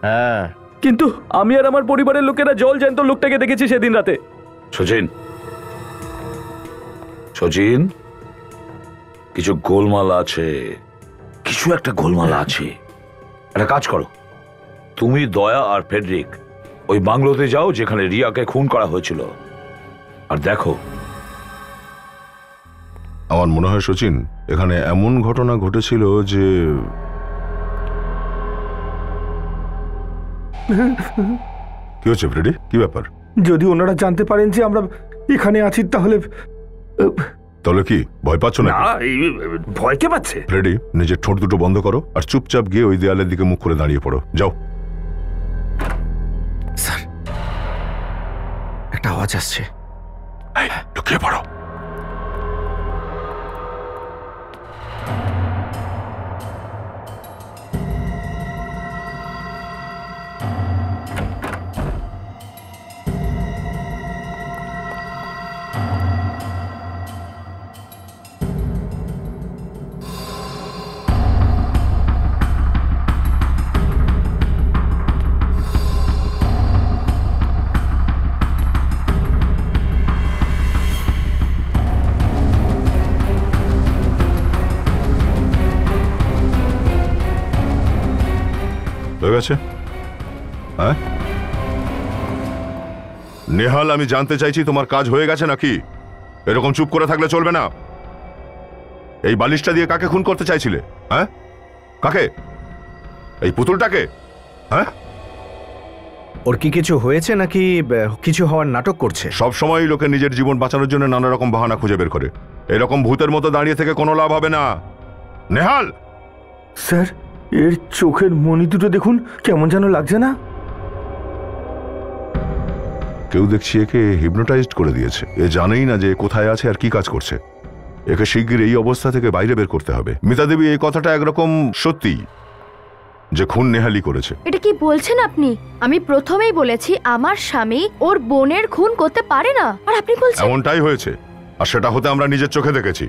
হ্যাঁ। কিন্তু আমি আর আমার পরিবারের লোকেরা জল জ্যান্ত লোকটাকে দেখেছি সেদিন রাতে। সচিন, কিছু গোলমাল আছে, কিছু একটা গোলমাল আছে। একটা কাজ করো, তুমি, দয়া আর ফেডরিক ওই বাংলোতে যাও যেখানে রিয়াকে খুন করা হয়েছিল, আর দেখো। আমার মনে হয় সচিন, এখানে এমন ঘটনা ঘটেছিল যে কি হচ্ছে ফ্রেডি? কি ব্যাপার? যদি ওনারা জানতে পারেন যে আমরা এখানে আছি তাহলে কি ভয় পাচ্ছ না? ভয় কে পাচ্ছে? ফ্রেডি, নিজের ঠোঁট দুটো বন্ধ করো আর চুপচাপ গিয়ে ওই দেয়ালের দিকে মুখ করে দাঁড়িয়ে পড়ো। যাও। স্যার, একটা আওয়াজ আসছে। লুকিয়ে পড়ো। হয়ে গেছে? হ্যাঁ নেহাল, আমি জানতে চাইছি তোমার কাজ হয়ে গেছে নাকি? এরকম চুপ করে থাকলে চলবে না। এই বালিশটা দিয়ে কাকে খুন করতে চাইছিলে? হ্যাঁ, কাকে? এই পুতুলটাকে? হ্যাঁ, ওর কি কিছু হয়েছে নাকি কিছু হওয়ার নাটক করছে? সব সময় লোকে নিজের জীবন বাঁচানোর জন্য নানা রকম বাহানা খুঁজে বের করে। এরকম ভূতের মতো দাঁড়িয়ে থেকে কোনো লাভ হবে না। নেহাল! স্যার, এর চোখের মনি দুটো দেখুন, কেমন যেন লাগছে না? কেউ দেখছি একে হিপনোটাইজড করে দিয়েছে। এ জানেই না যে কোথায় আছে আর কি কাজ করছে। একে শিগগির এই অবস্থা থেকে বাইরে বের করতে হবে। মিতা দেবী, এই কথাটা একরকম সত্যি যে খুন নেহালি করেছে। এটা কি বলছেন আপনি? আমি প্রথমেই বলেছি আমার স্বামী ওর বোনের খুন করতে পারে না, আর আপনি বলছেন? এমনটাই হয়েছে, আর সেটা হতে আমরা নিজের চোখে দেখেছি।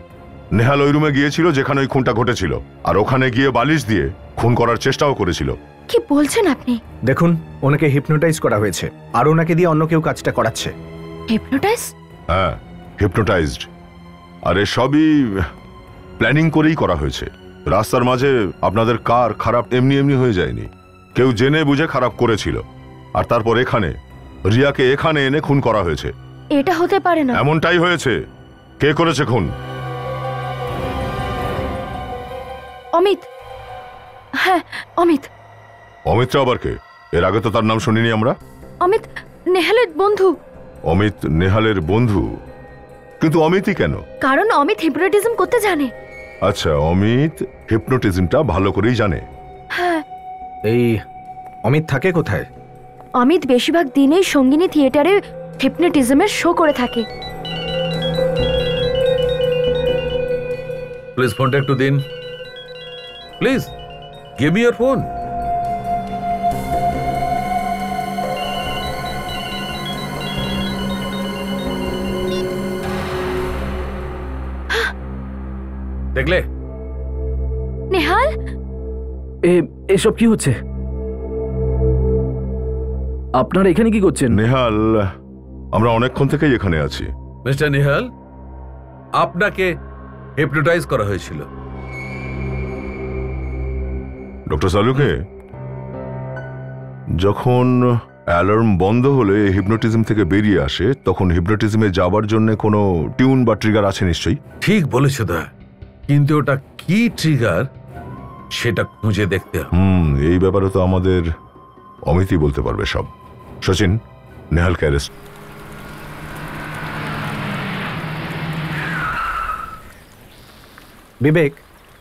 নেহাল ওই রুমে গিয়েছিল যেখানে ওই খুনটা ঘটেছিল, আর ওখানে গিয়ে বালিশ দিয়ে খুন করার চেষ্টাও করেছিল। কি বলছেন আপনি? দেখুন, ওনাকে হিপনোটাইজ করা হয়েছে, আর ওনাকে দিয়ে অন্য কেউ কাজটা করাচ্ছে। হিপনোটাইজ? হ্যাঁ, হিপনোটাইজড। আর এসবই প্ল্যানিং করেই করা হয়েছে। রাস্তার মাঝে আপনাদের কার খারাপ এমনি এমনি হয়ে যায়নি, কেউ জেনে বুঝে খারাপ করেছিল, আর তারপর এখানে রিয়াকে এখানে এনে খুন করা হয়েছে। এটা হতে পারে না। এমনটাই হয়েছে। কে করেছে খুন? অমিত। হ্যাঁ, অমিত। অমিতটা আবার কে? এর আগে তো তার নাম শুনিনি আমরা। অমিত নেহালের বন্ধু। অমিত নেহালের বন্ধু? কিন্তু অমিতই কেন? কারণ অমিত হিপনোটিজম করতে জানে। আচ্ছা, অমিত হিপনোটিজমটা ভালো করেই জানে। হ্যাঁ। এই অমিত থাকে কোথায়? অমিত বেশিরভাগ দিনেই সঙ্গিনী থিয়েটারে হিপনোটিজমের শো করে থাকে। প্লিজ ফোনটা একটু দিন। Please give me your phone. দেখলে নেহাল, এসব কি হচ্ছে? আপনারা এখানে কি করছেন? নেহাল, আমরা অনেকক্ষণ থেকেই এখানে আছি। মিস্টার নেহাল, আপনাকে হিপনোটাইজ করা হয়েছিল। ডক্টর সালুকে, যখন অ্যালার্ম বন্ধ হলে হিপনোটিজম থেকে বেরিয়ে আসে, তখন হিপনোটিজমে যাবার জন্য কোনো টিউন বা ট্রিগার আছে নিশ্চয়ই। ঠিক বলেছ দা, কিন্তু ওটা কি ট্রিগার সেটা খুঁজে দেখতে হবে। এই ব্যাপারে তো আমাদের অমিতই বলতে পারবে সব। সচিন, নেহালকে অ্যারেস্ট। বিবেক,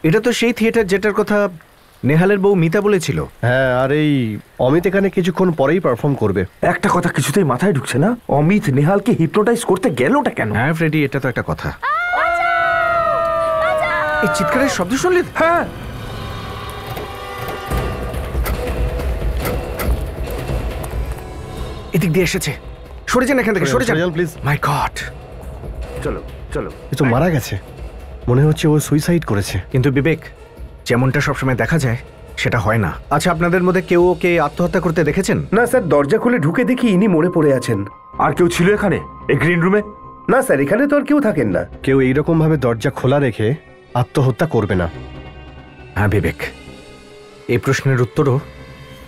এটা তো সেই থিয়েটার যেটার কথা নেহালের বউ মিতা বলেছিল। হ্যাঁ, আর এই অমিত এখানে কিছুক্ষণ পরেই পারফর্ম করবে। একটা কথা কিছুতেই মাথায় ঢুকছে না, অমিত নেহালকে হিপনোটাইজ করতে গেলটা কেন? হ্যাঁ ফ্রেডি, এটা তো একটা কথা। এই চিৎকারের শব্দ শুনলি? হ্যাঁ। এদিক দিয়ে এসেছে। সরে যান এখান থেকে, সরে যান প্লিজ। My god. চলো চলো। এ তো মারা গেছে, মনে হচ্ছে ও সুইসাইড করেছে। কিন্তু বিবেক, যেমনটা সবসময় দেখা যায় সেটা হয় না। আচ্ছা, আপনাদের মধ্যে কেউ ওকে আত্মহত্যা করতে দেখেছেন? না স্যার, দরজা খুলে ঢুকে দেখি ইনি মরে পড়ে আছেন। আর কেউ ছিল এখানে এই গ্রিন রুমে? না স্যার, এখানে তো আর কেউ থাকেন না। কেউ এইরকম ভাবে দরজা খোলা রেখে আত্মহত্যা করবে না। হ্যাঁ বিবেক, এই প্রশ্নের উত্তরও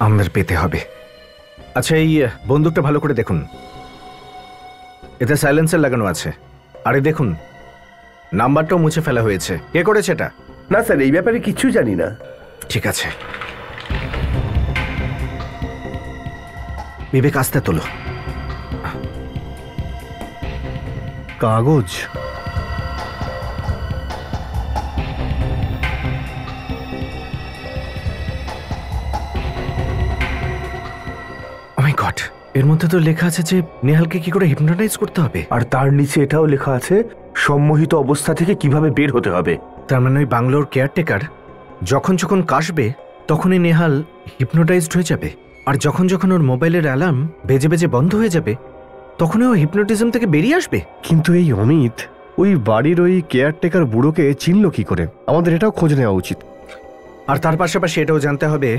আমাদের পেতে হবে। আচ্ছা, এই বন্দুকটা ভালো করে দেখুন, এতে সাইলেন্সার লাগানো আছে। আরে দেখুন, নাম্বারটাও মুছে ফেলা হয়েছে। কে করেছে এটা? না স্যার, এই ব্যাপারে কিছু জানি না। ঠিক আছে বিবেক, আস্তে তোলো। কাগজ। গড, এর মধ্যে তো লেখা আছে যে নেহালকে কি করে হিপনোটাইজ করতে হবে, আর তার নিচে এটাও লেখা আছে সম্মোহিত অবস্থা থেকে কিভাবে বের হতে হবে। তার মানে ওই বাংলোর কেয়ারটেকার যখন যখন কাশবে তখনই নেহাল হিপনোটাইজড হয়ে যাবে, আর যখন যখন ওর মোবাইলের অ্যালার্ম বেজে বেজে বন্ধ হয়ে যাবে তখনই ও হিপনোটিজম থেকে বেরিয়ে আসবে। কিন্তু এই অমিত ওই বাড়ির ওই কেয়ারটেকার বুড়োকে চিনল কি করে? আমাদের এটাও খোঁজ নেওয়া উচিত। আর তার পাশাপাশি এটাও জানতে হবে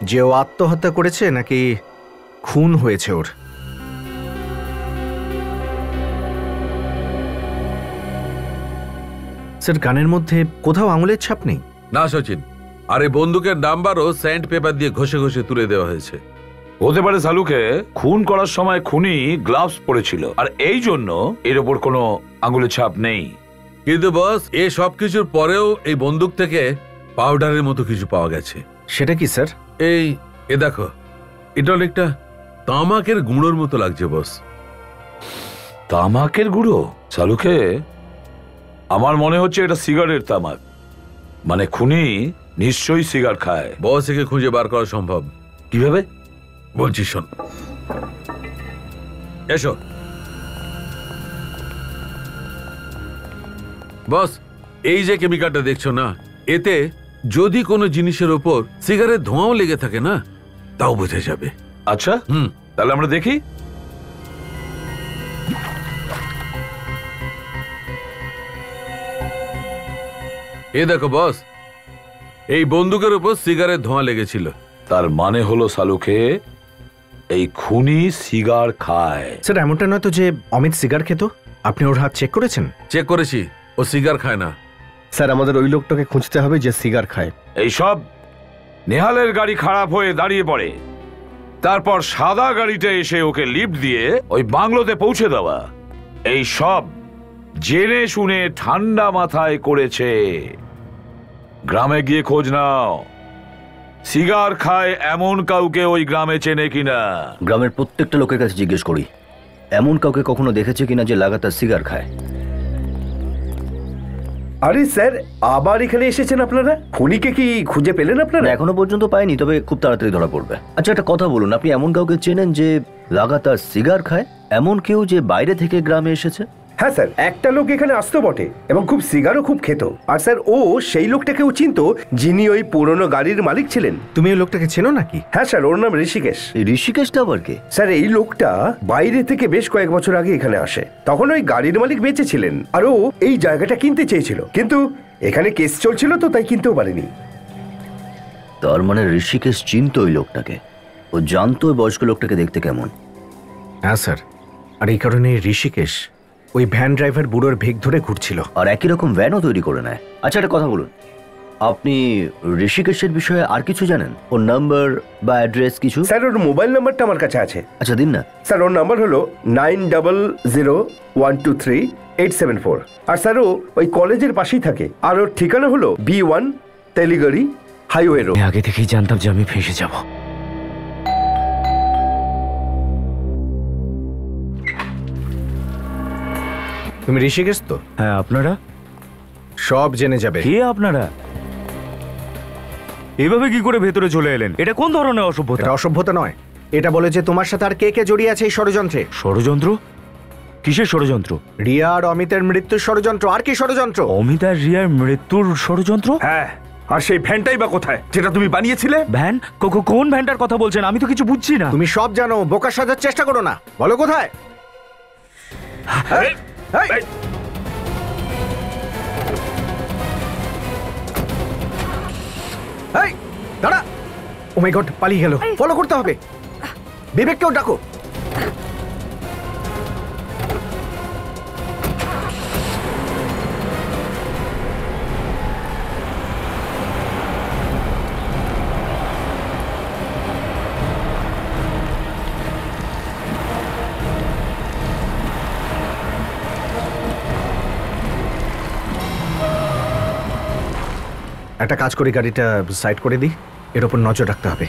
যে ও আত্মহত্যা করেছে নাকি খুন হয়েছে ওর। স্যার, গানের মধ্যে কোথাও আঙুলের ছাপ নেই। না সচিন, আর এই বন্দুকের নাম্বারও স্যান্ড পেপার দিয়ে ঘষে ঘষে তুলে দেওয়া হয়েছে। হতে পারে সালুকে খুন করার সময় খুনি গ্লাভস পরেছিল, আর এই জন্য এর ওপর কোনো আঙুলের ছাপ নেই। কিন্তু বস, এই সবকিছুর পরেও এই বন্দুক থেকে পাউডারের মতো কিছু পাওয়া গেছে। সেটা কি স্যার? এ দেখো, এটা অনেকটা তামাকের গুঁড়োর মতো লাগছে বস। তামাকের গুঁড়ো? সালুকে, আমার মনে হচ্ছে এটা সিগারেট তামাক। মানে খুনি নিশ্চয়ই সিগার খায়। বস, একে খুঁজে বার করা সম্ভব। কিভাবে? বলছি শোন, এসো। বস, এই যে কেমিক্যালটা দেখছো না, এতে যদি কোনো জিনিসের ওপর সিগারেট ধোঁয়াও লেগে থাকে না, তাও বোঝা যাবে। আচ্ছা, তাহলে আমরা দেখি। এ দেখো বস, এই বন্দুকের উপর সিগারেট ধোঁয়া লেগেছিল। তার মানে হলো সালুকে এই খুনি সিগার খায়। স্যার, এমনটা নয় তো যে অমিত সিগার খেত? আপনি ওর হাত চেক করেছেন? চেক করেছি, ও সিগার খায় না। স্যার, আমাদের ওই লোকটাকে খুঁজতে হবে যে সিগার খায়। এই সব নেহালের গাড়ি খারাপ হয়ে দাঁড়িয়ে পড়ে, তারপর সাদা গাড়িটা এসে ওকে লিফট দিয়ে ওই বাংলোতে পৌঁছে দেওয়া, এই সব জেনে শুনে ঠান্ডা মাথায় করেছে। গ্রামে গিয়ে খোঁজ নাও, সিগার খায় এমন কাউকে ওই গ্রামে চেনে কিনা। গ্রামের প্রত্যেকটা লোকের কাছে জিজ্ঞেস করি, এমন কাউকে কখনো দেখেছে কিনা যে লাগাতার সিগার খায়। আরে স্যার, আবার এখানে এসেছেন আপনারা? খুনিকে কি খুঁজে পেলেন আপনারা? এখনো পর্যন্ত পাইনি, তবে খুব তাড়াতাড়ি ধরা পড়বে। আচ্ছা, একটা কথা বলুন, আপনি এমন কাউকে চেনেন যে লাগাতার সিগার খায়? এমন কেউ যে বাইরে থেকে গ্রামে এসেছে? হ্যাঁ স্যার, একটা লোক এখানে আসতো বটে এবং খুব সিগারও খুব খেত। আর স্যার, ও সেই লোকটাকেও চিনতো যিনি ওই পুরনো গাড়ির মালিক ছিলেন। তুমি ওই লোকটাকে চেনো নাকি? হ্যাঁ স্যার, ওর নাম ঋষিকেশ। ঋষিকেশটা আবার কে? স্যার, এই লোকটা বাইরে থেকে বেশ কয়েক বছর আগে এখানে আসে। তখন ওই গাড়ির মালিক বেঁচে ছিলেন আর ও এই জায়গাটা কিনতে চেয়েছিল, কিন্তু এখানে কেস চলছিল তো তাই কিনতেও পারেনি। তার মানে ঋষিকেশ চিনতো ওই লোকটাকে, ও জানতো ওই বয়স্ক লোকটাকে দেখতে কেমন। হ্যাঁ স্যার, আর এই কারণে ঋষিকেশ ওই ভ্যান ড্রাইভার বুড়োর ভেগ ধরে ঘুরছিল, আর একই রকম ভ্যানও তৈরি করে নেয়। আচ্ছা, একটা কথা বলুন, আপনি ঋষিকেশের বিষয়ে আর কিছু জানেন? ওর নাম্বার বা অ্যাড্রেস কিছু? স্যার, ওর মোবাইল নাম্বারটা আমার কাছে আছে। আচ্ছা, দিন না। স্যার, ওর নাম্বার হলো 900123874874। আর স্যার, ও ওই কলেজের পাশেই থাকে। আর ওর ঠিকানা হলো B1 তেলিগড়ি হাইওয়ে রোড। আগে থেকেই জানতাম যে আমি ফেঁসে যাব। তুমি ঋষিকেশ তো? হ্যাঁ, আপনারা সব জেনে যাবে। কে আপনারা? এভাবে কি করে ভেতরে চলে এলেন? এটা কোন ধরনের অসভ্যতা? এটা অসভ্যতা নয়, এটা বলে যে তোমার সাথে আর কে কে জড়িয়ে আছে এই ষড়যন্ত্রে। ষড়যন্ত্র? কিসের ষড়যন্ত্র? রিয়া আর অমিতের মৃত্যুর ষড়যন্ত্র। আর কি ষড়যন্ত্র? অমিত আর রিয়ার মৃত্যুর ষড়যন্ত্র? হ্যাঁ, আর সেই ভ্যানটাই বা কোথায় যেটা তুমি বানিয়েছিলে? ভ্যান? কোন ভ্যানটার কথা বলছেন? আমি তো কিছু বুঝছি না। তুমি সব জানো, বোকা সাজার চেষ্টা করো না। বলো কোথায়? দাঁড়া! ও মাই গড, পালিয়ে গেল। ফলো করতে হবে। বিবেককেও ডাকো। একটা কাজ করি, গাড়িটা সাইড করে দিই, এর ওপর নজর রাখতে হবে।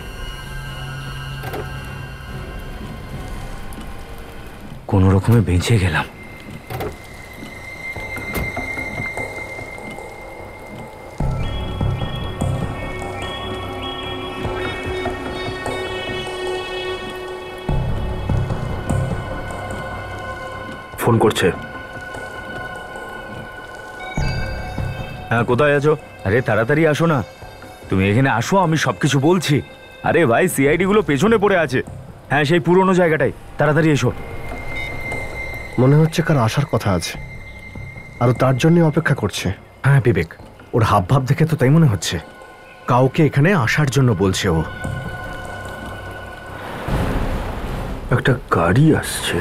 কোনো রকমে বেঁচে গেলাম। ফোন করছে। হ্যাঁ, কোথায় আছো? আরে তাড়াতাড়ি আসো না। তুমি এখানে আসো, আমি সবকিছু বলছি। আরে ভাই, সিআইডি গুলো পেছনে পড়ে আছে। হ্যাঁ, সেই পুরনো জায়গাটাই। তাড়াতাড়ি এসো। মনে হচ্ছে কার আসার কথা আছে, আর তার জন্য অপেক্ষা করছে। হ্যাঁ বিবেক, ওর হাব ভাব দেখে তো তাই মনে হচ্ছে। কাউকে এখানে আসার জন্য বলছে ও। একটা গাড়ি আসছে।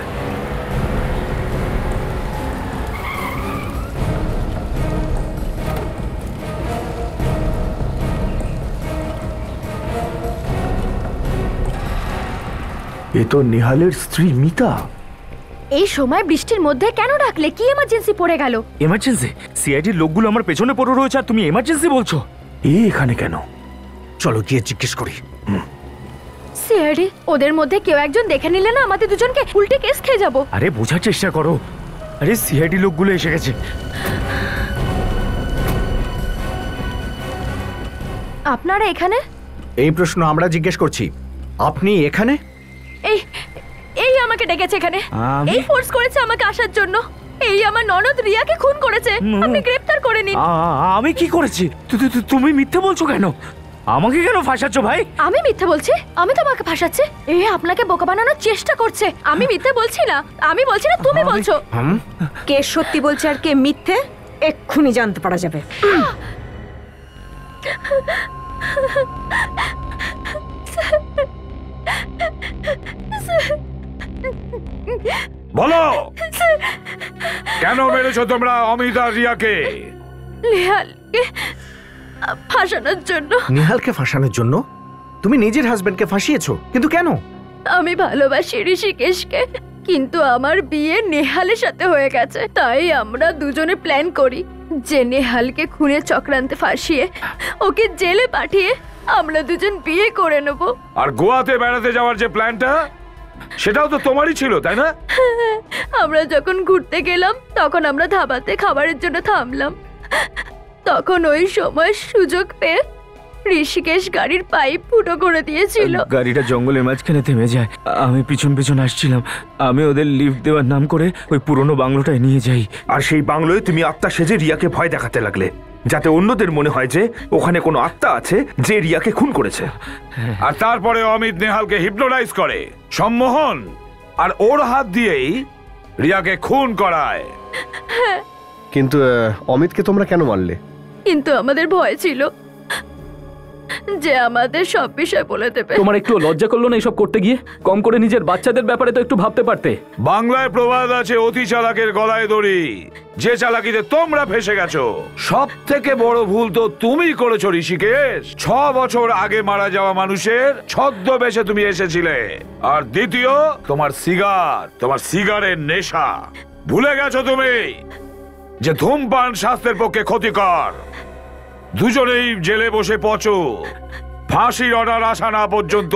এ তো নেহালের স্ত্রী মিতা। এই সময় বৃষ্টির মধ্যে কেন ডাকলে? কি এমার্জেন্সি পড়ে গেল? এমার্জেন্সি? সিআইডির লোকগুলো আমার পেছনে পড়ে রয়েছে আর তুমি এমার্জেন্সি বলছো? এ এখানে কেন? চলো গিয়ে জিজ্ঞেস করি। সিআইডি, ওদের মধ্যে কেউ একজন দেখে নিলে না আমাদের দুজনকে উল্টে কেস খেয়ে যাবো। আরে বোঝার চেষ্টা করো। আরে সিআইডি লোকগুলো এসে গেছে। আপনারা এখানে? এই প্রশ্ন আমরা জিজ্ঞেস করছি, আপনি এখানে? এই এই আমাকে ডেকেছে এখানে, আমি? এই ফোর্স করেছে আমাকে আসার জন্য। এই আমার ননদ রিয়াকে খুন করেছে, আপনি গ্রেফতার করে নিন। আমি কি করেছি? তুমি মিথ্যে বলছো কেন? আমাকে কেন ফাঁসাচ্ছ ভাই? আমি মিথ্যে বলছি? আমি তোমাকে ফাঁসাচ্ছি? এ আপনাকে বোকা বানানোর চেষ্টা করছে। আমি মিথ্যে বলছি না, আমি বলছি না, তুমি বলছো। কে সত্যি বলছে আর কে মিথ্যে এক্ষুনি জানতে পারা যাবে। বলো, কেন মেরেছো তোমরা অমিত আর রিয়াকে? নেহালকে ফাঁসানোর জন্য। নিহালকে ফাঁসানোর জন্য? তুমি নিজের হাজবেন্ডকে ফাঁসিয়েছো, কিন্তু কেন? আমি ভালোবাসি ঋষিকেশকে, কিন্তু আমার বিয়ে নেহালের সাথে হয়ে গেছে। তাই আমরা দুজনে প্ল্যান করি যে নেহালকে খুনের চক্রান্তে ফাঁসিয়ে ওকে জেলে পাঠিয়ে আমরা দুজন বিয়ে করে নেব। আর গোয়াতে বেড়াতে যাওয়ার যে প্ল্যানটা, সেটাও তো তোমারই ছিল, তাই না? আমরা যখন ঘুরতে গেলাম তখন আমরা ধাবাতে খাবারের জন্য থামলাম। তখন ওই সময় সুযোগ পেয়ে ঋষিকেশ গাড়ির পাইপ ফুটো করে দিয়েছিল। গাড়িটা জঙ্গলের মাঝখানে থেমে যায়। আমি পিছন পিছন আসছিলাম। আমি ওদের লিফট দেওয়ার নাম করে ওই পুরনো বাংলোটায় নিয়ে যাই। আর সেই বাংলোয় তুমি আত্মা সেজে রিয়াকে ভয় দেখাতে লাগলে, যাতে অন্যদের মনে হয় যে ওখানে কোনো আত্মা আছে যে রিয়াকে খুন করেছে। আর তারপরে অমিত নেহালকে হিপনোটাইজ করে সম্মোহন আর ওর হাত দিয়েই রিয়াকে খুন করায়। কিন্তু অমিতকে তোমরা কেন মারলে? কিন্তু আমাদের ভয় ছিল যে আমাদের সব বিষয় বলে দেবে। তোমার একটু লজ্জা করলো না এসব করতে গিয়ে? কম করে নিজের বাচ্চাদের ব্যাপারে তো একটু ভাবতে পারতে। বাংলায় প্রবাদ আছে, অতি চালাকের গলায় দড়ি। যে চালাকিতে তোমরা ফেসে গেছো, সব থেকে বড় ভুল তো তুমি করেছো ঋষিকেশ। 6 বছর আগে মারা যাওয়া মানুষের ছদ্মবেশে তুমি এসেছিলে। আর দ্বিতীয়, তোমার সিগারের নেশা। ভুলে গেছো তুমি যে ধূমপান স্বাস্থ্যের পক্ষে ক্ষতিকর। দুজনেই জেলে বসে পচো, ফাঁসির অর্ডার আসা না পর্যন্ত।